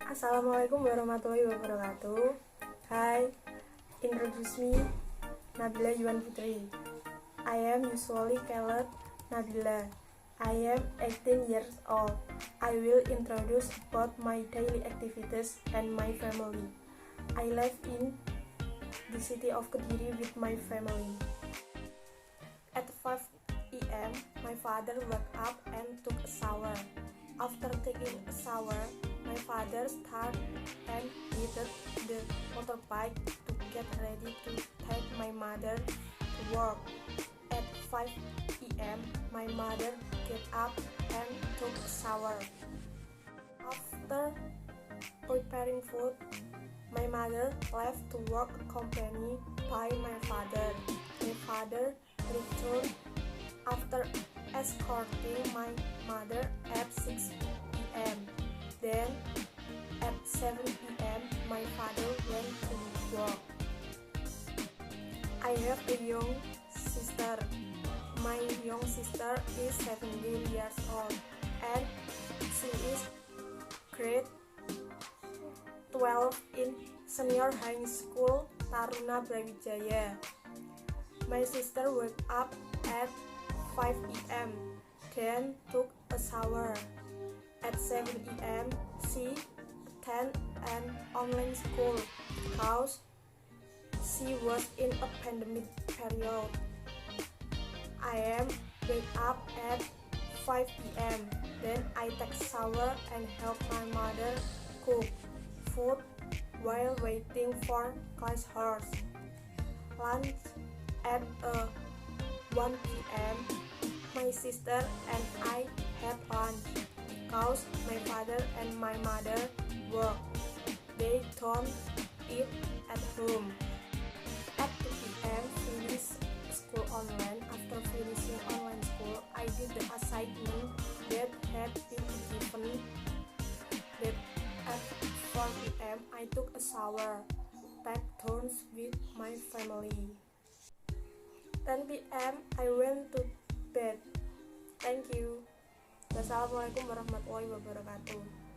Assalamualaikum warahmatullahi wabarakatuh. Hi, introduce me, Nabilla Yuan Putri. I am usually called Nabilla. I am 18 years old. I will introduce about my daily activities and my family. I live in the city of Kediri with my family. At 5 a.m., my father woke up and took a shower. After taking a shower, my father started and heated the motorbike to get ready to take my mother to work. At 5 p.m., my mother get up and took a shower. After preparing food, my mother left to work accompanied by my father. My father returned after escorting my mother at 6 p.m. Then, at 7 p.m., my father went to work. I have a young sister. My young sister is 17 years old and she is grade 12 in Senior High School Taruna Brawijaya. My sister woke up at 5 p.m. then took a shower. At 7 p.m., she attended an online school because she was in a pandemic period. I am wake up at 5 p.m. Then I take a shower and help my mother cook food while waiting for class hours. Lunch at 1 p.m. My sister and I had lunch because my father and my mother work. They don't eat at home. At 2 p.m. finish school online. After finishing online school, I did the assignment that had been given. That at 4 p.m. I took a shower, take turns with my family. 10 p.m. I went to bed. Thank you. Wassalamualaikum warahmatullahi wabarakatuh.